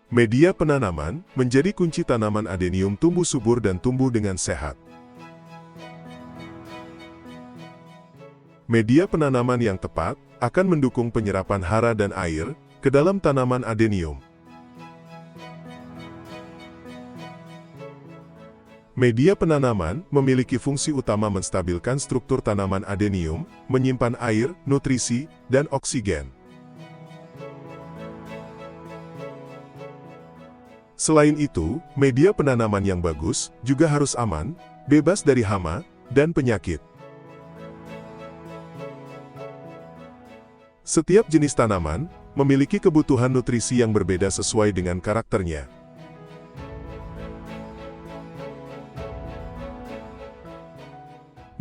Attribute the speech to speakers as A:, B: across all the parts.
A: Media penanaman menjadi kunci tanaman adenium tumbuh subur dan tumbuh dengan sehat. Media penanaman yang tepat akan mendukung penyerapan hara dan air ke dalam tanaman adenium. Media penanaman memiliki fungsi utama menstabilkan struktur tanaman adenium, menyimpan air, nutrisi, dan oksigen. Selain itu, media penanaman yang bagus juga harus aman, bebas dari hama, dan penyakit. Setiap jenis tanaman memiliki kebutuhan nutrisi yang berbeda sesuai dengan karakternya.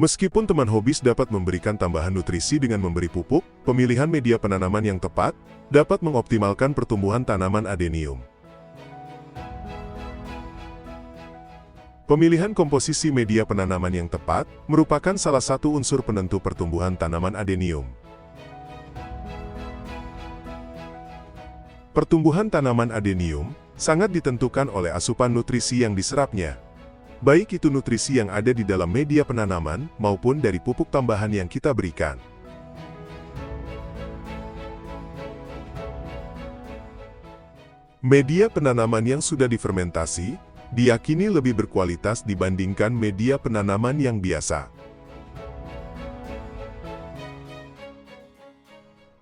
A: Meskipun teman hobis dapat memberikan tambahan nutrisi dengan memberi pupuk, pemilihan media penanaman yang tepat dapat mengoptimalkan pertumbuhan tanaman adenium. Pemilihan komposisi media penanaman yang tepat merupakan salah satu unsur penentu pertumbuhan tanaman adenium. Pertumbuhan tanaman adenium sangat ditentukan oleh asupan nutrisi yang diserapnya, baik itu nutrisi yang ada di dalam media penanaman maupun dari pupuk tambahan yang kita berikan. Media penanaman yang sudah difermentasi diyakini lebih berkualitas dibandingkan media penanaman yang biasa.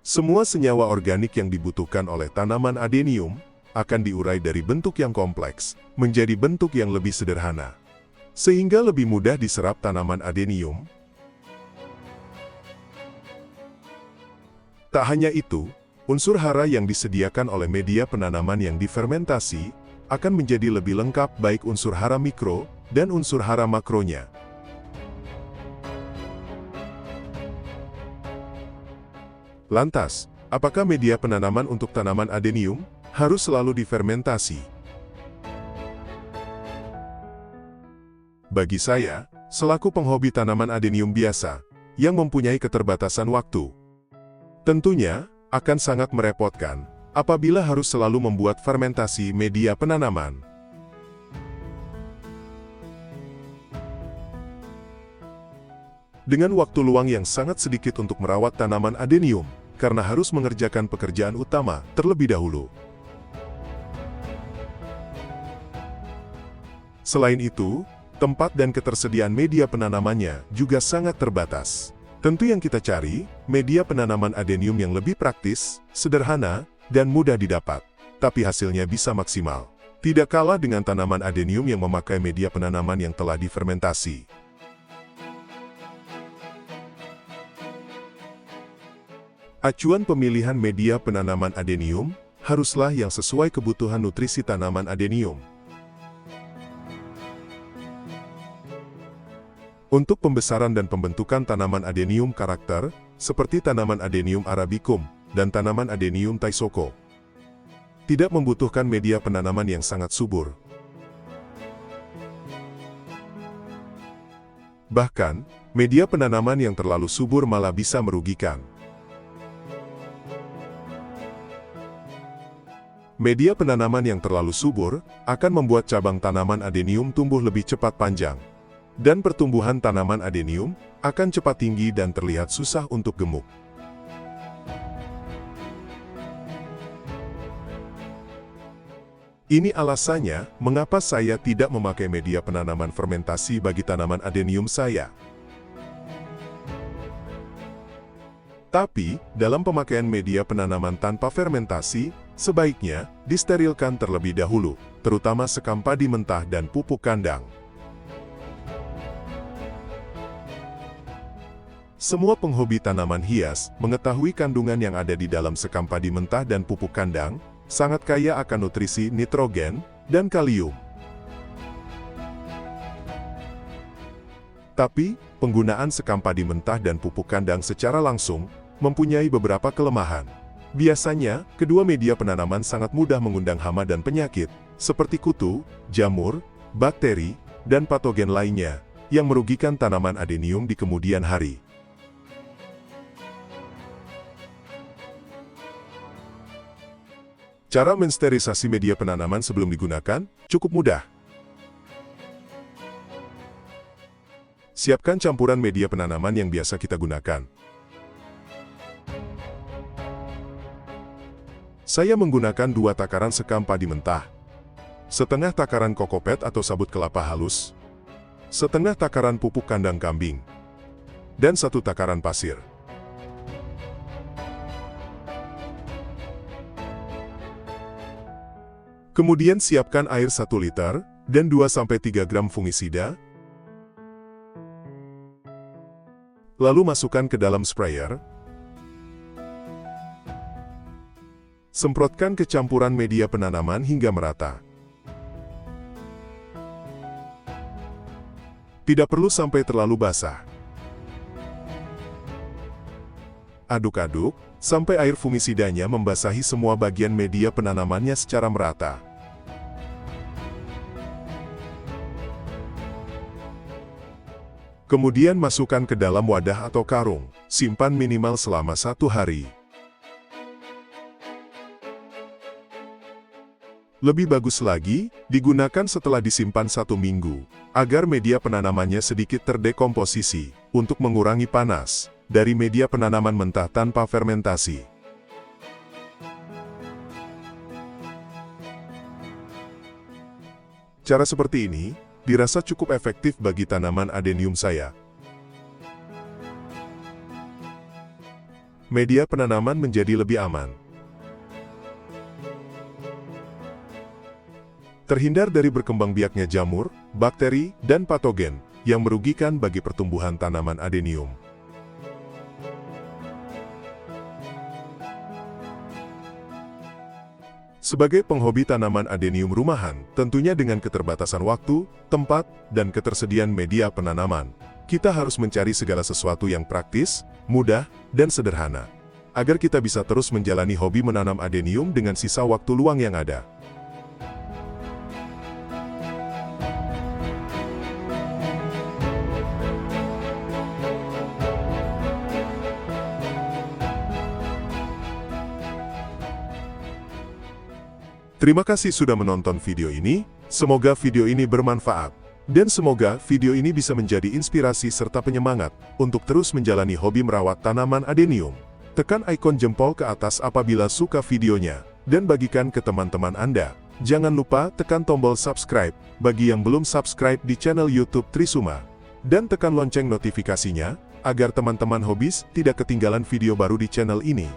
A: Semua senyawa organik yang dibutuhkan oleh tanaman adenium akan diurai dari bentuk yang kompleks menjadi bentuk yang lebih sederhana, sehingga lebih mudah diserap tanaman adenium. Tak hanya itu, unsur hara yang disediakan oleh media penanaman yang difermentasi akan menjadi lebih lengkap baik unsur hara mikro dan unsur hara makronya. Lantas, apakah media penanaman untuk tanaman adenium harus selalu difermentasi? Bagi saya, selaku penghobi tanaman adenium biasa, yang mempunyai keterbatasan waktu, tentunya akan sangat merepotkan apabila harus selalu membuat fermentasi media penanaman. Dengan waktu luang yang sangat sedikit untuk merawat tanaman adenium, karena harus mengerjakan pekerjaan utama terlebih dahulu. Selain itu, tempat dan ketersediaan media penanamannya juga sangat terbatas. Tentu yang kita cari, media penanaman adenium yang lebih praktis, sederhana, dan mudah didapat, tapi hasilnya bisa maksimal. Tidak kalah dengan tanaman adenium yang memakai media penanaman yang telah difermentasi. Acuan pemilihan media penanaman adenium haruslah yang sesuai kebutuhan nutrisi tanaman adenium. Untuk pembesaran dan pembentukan tanaman adenium karakter, seperti tanaman adenium arabicum dan tanaman adenium taisoko, tidak membutuhkan media penanaman yang sangat subur. Bahkan, media penanaman yang terlalu subur malah bisa merugikan. Media penanaman yang terlalu subur akan membuat cabang tanaman adenium tumbuh lebih cepat panjang, dan pertumbuhan tanaman adenium akan cepat tinggi dan terlihat susah untuk gemuk. Ini alasannya mengapa saya tidak memakai media penanaman fermentasi bagi tanaman adenium saya. Tapi, dalam pemakaian media penanaman tanpa fermentasi, sebaiknya disterilkan terlebih dahulu, terutama sekam padi mentah dan pupuk kandang. Semua penghobi tanaman hias mengetahui kandungan yang ada di dalam sekam padi mentah dan pupuk kandang, sangat kaya akan nutrisi nitrogen dan kalium. Tapi, penggunaan sekam padi mentah dan pupuk kandang secara langsung mempunyai beberapa kelemahan. Biasanya, kedua media penanaman sangat mudah mengundang hama dan penyakit, seperti kutu, jamur, bakteri, dan patogen lainnya, yang merugikan tanaman adenium di kemudian hari. Cara mensterilisasi media penanaman sebelum digunakan cukup mudah. Siapkan campuran media penanaman yang biasa kita gunakan. Saya menggunakan 2 takaran sekam padi mentah, setengah takaran kokopet atau sabut kelapa halus, setengah takaran pupuk kandang kambing, dan 1 takaran pasir. Kemudian siapkan air 1 liter dan 2-3 gram fungisida. Lalu masukkan ke dalam sprayer. Semprotkan ke campuran media penanaman hingga merata. Tidak perlu sampai terlalu basah. Aduk-aduk sampai air fungisidanya membasahi semua bagian media penanamannya secara merata. Kemudian masukkan ke dalam wadah atau karung, simpan minimal selama 1 hari. Lebih bagus lagi, digunakan setelah disimpan 1 minggu, agar media penanamannya sedikit terdekomposisi, untuk mengurangi panas dari media penanaman mentah tanpa fermentasi. Cara seperti ini dirasa cukup efektif bagi tanaman adenium saya. Media penanaman menjadi lebih aman. Terhindar dari berkembang biaknya jamur, bakteri, dan patogen yang merugikan bagi pertumbuhan tanaman adenium. Sebagai penghobi tanaman adenium rumahan, tentunya dengan keterbatasan waktu, tempat, dan ketersediaan media penanaman, kita harus mencari segala sesuatu yang praktis, mudah, dan sederhana, agar kita bisa terus menjalani hobi menanam adenium dengan sisa waktu luang yang ada. Terima kasih sudah menonton video ini, semoga video ini bermanfaat. Dan semoga video ini bisa menjadi inspirasi serta penyemangat untuk terus menjalani hobi merawat tanaman adenium. Tekan ikon jempol ke atas apabila suka videonya, dan bagikan ke teman-teman Anda. Jangan lupa tekan tombol subscribe bagi yang belum subscribe di channel YouTube Trisuma. Dan tekan lonceng notifikasinya, agar teman-teman hobis tidak ketinggalan video baru di channel ini.